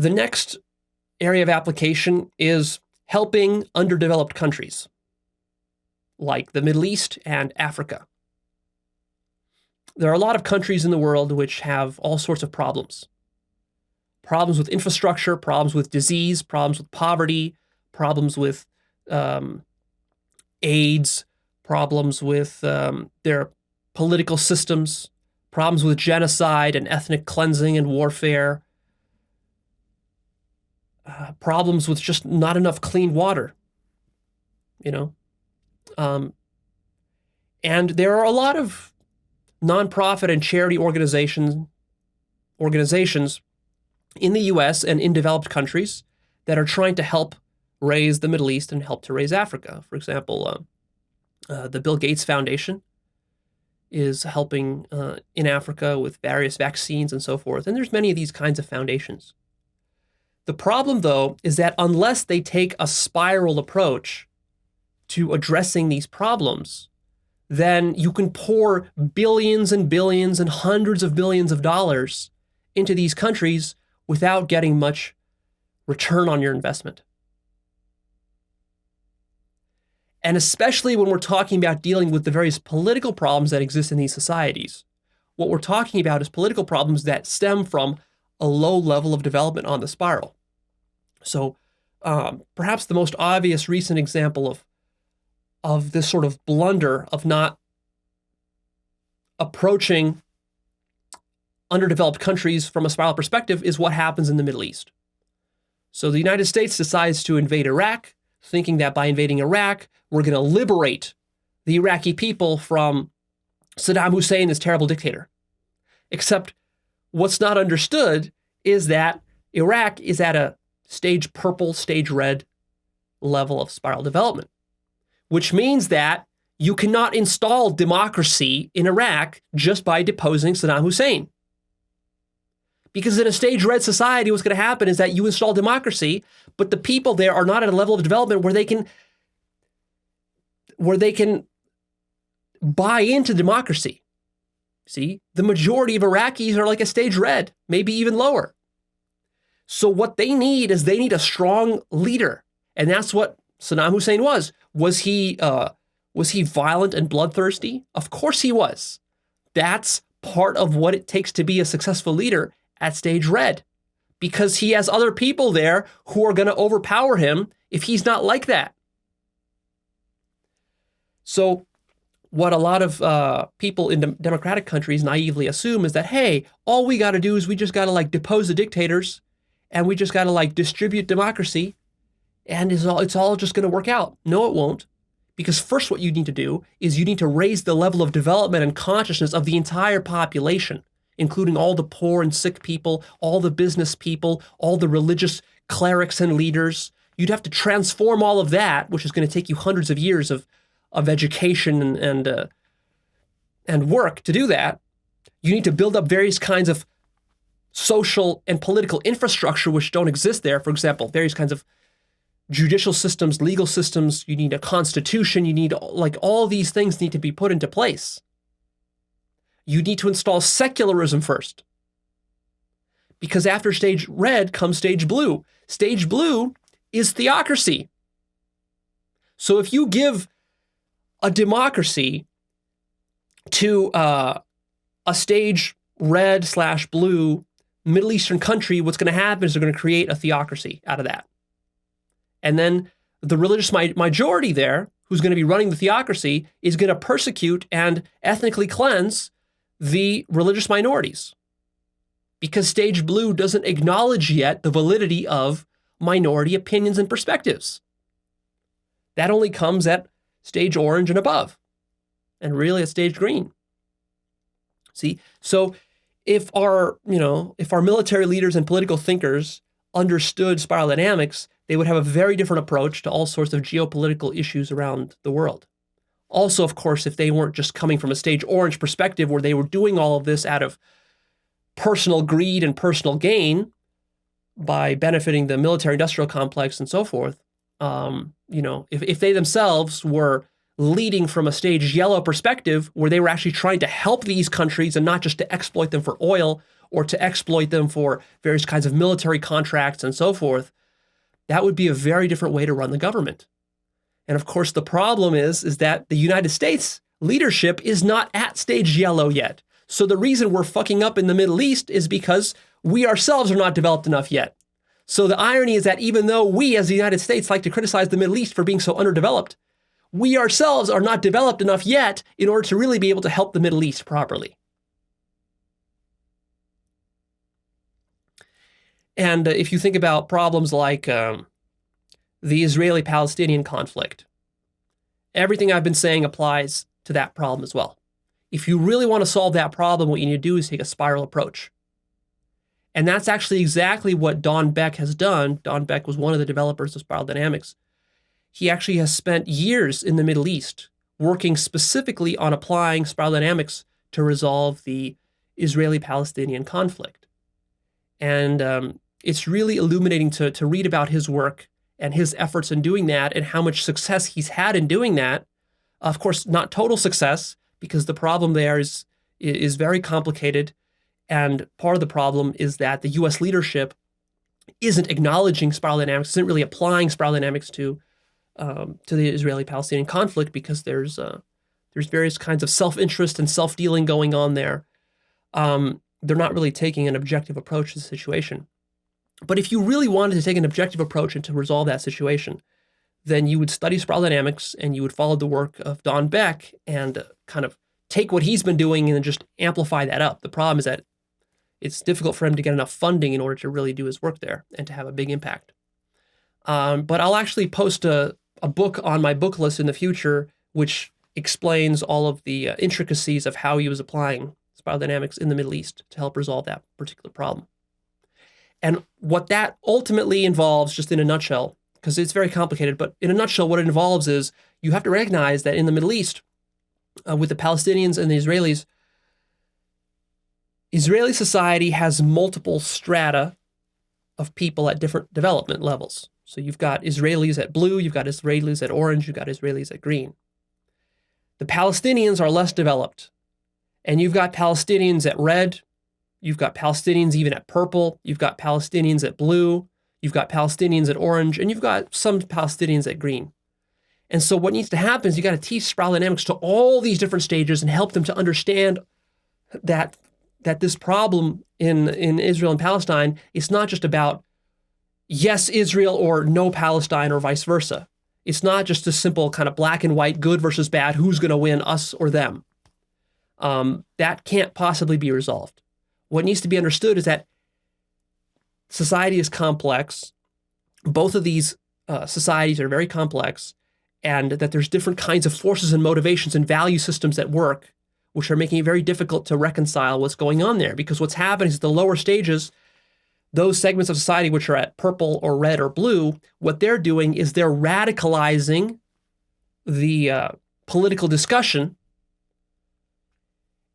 The next area of application is helping underdeveloped countries like the Middle East and Africa. There are a lot of countries in the world which have all sorts of problems. Problems with infrastructure, problems with disease, problems with poverty, problems with AIDS, problems with their political systems, problems with genocide and ethnic cleansing and warfare, problems with just not enough clean water, and there are a lot of nonprofit and charity organizations in the US and in developed countries that are trying to help raise the Middle East and help to raise Africa. For example, the Bill Gates Foundation is helping in Africa with various vaccines and so forth. And there's many of these kinds of foundations. The problem, though, is that unless they take a spiral approach to addressing these problems, then you can pour billions and billions and hundreds of billions of dollars into these countries without getting much return on your investment. And especially when we're talking about dealing with the various political problems that exist in these societies. What we're talking about is political problems that stem from a low level of development on the spiral. So perhaps the most obvious recent example of this sort of blunder of not approaching underdeveloped countries from a spiral perspective is what happens in the Middle East. So the United States decides to invade Iraq, thinking that by invading Iraq, we're going to liberate the Iraqi people from Saddam Hussein, this terrible dictator. Except what's not understood is that Iraq is at a stage purple, stage red level of spiral development, which means that you cannot install democracy in Iraq just by deposing Saddam Hussein. Because in a stage red society, what's going to happen is that you install democracy, but the people there are not at a level of development where they can buy into democracy. See, the majority of Iraqis are like a stage red, maybe even lower. So what they need is a strong leader. And that's what Saddam Hussein was. Was he violent and bloodthirsty? Of course he was. That's part of what it takes to be a successful leader at stage red, because he has other people there who are going to overpower him if he's not like that. So what a lot of people in democratic countries naively assume is that, hey, all we got to do is we just got to depose the dictators and we just got to distribute democracy and it's all just going to work out. No, it won't. Because first what you need to do is you need to raise the level of development and consciousness of the entire population, including all the poor and sick people, all the business people, all the religious clerics and leaders. You'd have to transform all of that, which is going to take you hundreds of years of education and work to do that. You need to build up various kinds of social and political infrastructure which don't exist there. For example, various kinds of judicial systems, legal systems. You need a constitution. You need all these things need to be put into place. You need to install secularism first. Because after stage red comes stage blue. Stage blue is theocracy. So if you give a democracy to a stage red/blue Middle Eastern country, what's going to happen is they're going to create a theocracy out of that. And then the religious majority there, who's going to be running the theocracy, is going to persecute and ethnically cleanse the religious minorities. Because stage blue doesn't acknowledge yet the validity of minority opinions and perspectives. That only comes at stage orange and above, and really at stage green. See, so if our military leaders and political thinkers understood spiral dynamics, they would have a very different approach to all sorts of geopolitical issues around the world. Also, of course, if they weren't just coming from a stage orange perspective where they were doing all of this out of personal greed and personal gain by benefiting the military-industrial complex and so forth, if they themselves were leading from a stage yellow perspective where they were actually trying to help these countries and not just to exploit them for oil or to exploit them for various kinds of military contracts and so forth, that would be a very different way to run the government. And of course, the problem is that the United States leadership is not at stage yellow yet. So the reason we're fucking up in the Middle East is because we ourselves are not developed enough yet. So the irony is that even though we as the United States like to criticize the Middle East for being so underdeveloped, we ourselves are not developed enough yet in order to really be able to help the Middle East properly. And if you think about problems like the Israeli-Palestinian conflict, everything I've been saying applies to that problem as well. If you really want to solve that problem, what you need to do is take a spiral approach. And that's actually exactly what Don Beck has done. Don Beck was one of the developers of spiral dynamics. He actually has spent years in the Middle East working specifically on applying spiral dynamics to resolve the Israeli-Palestinian conflict. And it's really illuminating to read about his work and his efforts in doing that and how much success he's had in doing that. Of course, not total success, because the problem there is very complicated. And part of the problem is that the US leadership isn't acknowledging spiral dynamics, isn't really applying spiral dynamics to the Israeli-Palestinian conflict, because there's various kinds of self-interest and self-dealing going on there. They're not really taking an objective approach to the situation. But if you really wanted to take an objective approach and to resolve that situation, then you would study spiral dynamics and you would follow the work of Don Beck and kind of take what he's been doing and then just amplify that up. The problem is that it's difficult for him to get enough funding in order to really do his work there and to have a big impact. But I'll actually post a book on my book list in the future, which explains all of the intricacies of how he was applying spiral dynamics in the Middle East to help resolve that particular problem. And what that ultimately involves, just in a nutshell, because it's very complicated, but in a nutshell, what it involves is you have to recognize that in the Middle East, with the Palestinians and the Israelis, Israeli society has multiple strata of people at different development levels. So you've got Israelis at blue, you've got Israelis at orange, you've got Israelis at green. The Palestinians are less developed, and you've got Palestinians at red, you've got Palestinians even at purple, you've got Palestinians at blue, you've got Palestinians at orange, and you've got some Palestinians at green. And so what needs to happen is you got to teach spiral dynamics to all these different stages and help them to understand that this problem in Israel and Palestine is not just about yes, Israel or no Palestine or vice versa. It's not just a simple kind of black and white, good versus bad, who's going to win, us or them. That can't possibly be resolved. What needs to be understood is that society is complex. Both of these societies are very complex, and that there's different kinds of forces and motivations and value systems at work, which are making it very difficult to reconcile what's going on there. Because what's happening is the lower stages, those segments of society which are at purple or red or blue, what they're doing is they're radicalizing the political discussion,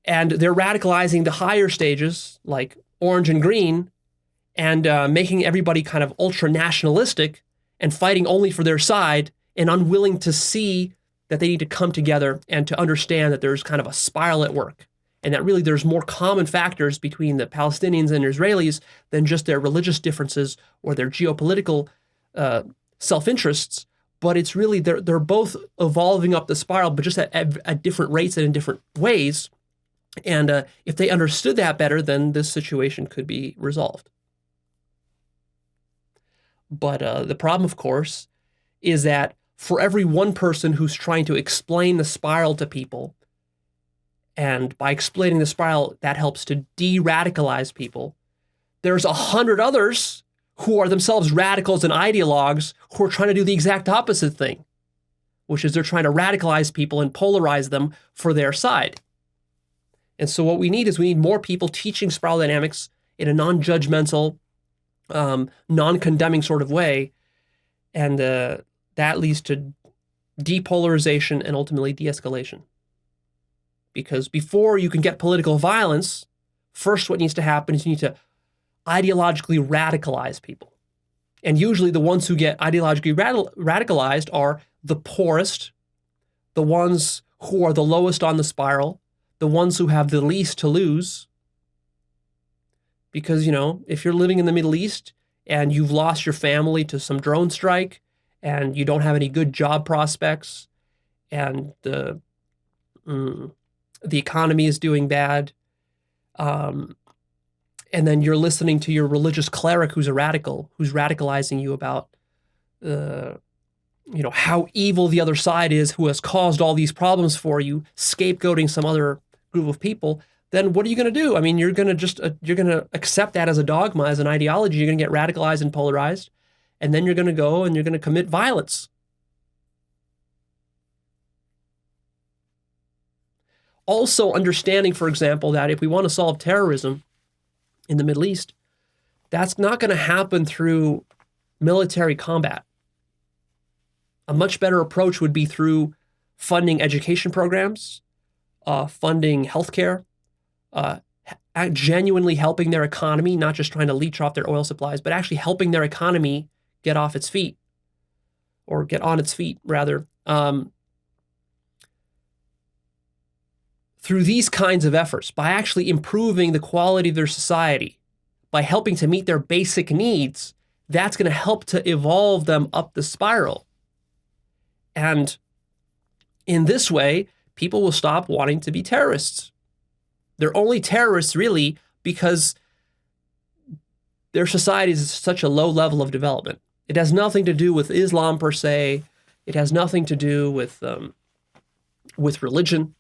and they're radicalizing the higher stages like orange and green, and making everybody kind of ultra-nationalistic and fighting only for their side and unwilling to see that they need to come together and to understand that there's kind of a spiral at work, and that really there's more common factors between the Palestinians and Israelis than just their religious differences or their geopolitical self-interests. But it's really, they're both evolving up the spiral, but just at different rates and in different ways. And if they understood that better, then this situation could be resolved. But the problem, of course, is that for every one person who's trying to explain the spiral to people, and by explaining the spiral, that helps to de-radicalize people, there's 100 others who are themselves radicals and ideologues who are trying to do the exact opposite thing, which is they're trying to radicalize people and polarize them for their side. And so what we need is we need more people teaching spiral dynamics in a non-judgmental, non-condemning sort of way, and that leads to depolarization and ultimately de-escalation. Because before you can get political violence, first what needs to happen is you need to ideologically radicalize people. And usually the ones who get ideologically radicalized are the poorest, the ones who are the lowest on the spiral, the ones who have the least to lose. because, if you're living in the Middle East and you've lost your family to some drone strike and you don't have any good job prospects and the economy is doing bad, and then you're listening to your religious cleric who's a radical, who's radicalizing you about how evil the other side is, who has caused all these problems for you, scapegoating some other group of people, then what are you going to do? I mean, you're going to accept that as a dogma, as an ideology. You're going to get radicalized and polarized, and then you're going to go and you're going to commit violence. Also understanding, for example, that if we want to solve terrorism in the Middle East, that's not going to happen through military combat. A much better approach would be through funding education programs, funding healthcare, genuinely helping their economy, not just trying to leech off their oil supplies, but actually helping their economy get off its feet, or get on its feet, rather. Through these kinds of efforts, by actually improving the quality of their society, by helping to meet their basic needs, that's going to help to evolve them up the spiral. And in this way, people will stop wanting to be terrorists. They're only terrorists, really, because their society is such a low level of development. It has nothing to do with Islam per se. It has nothing to do with religion.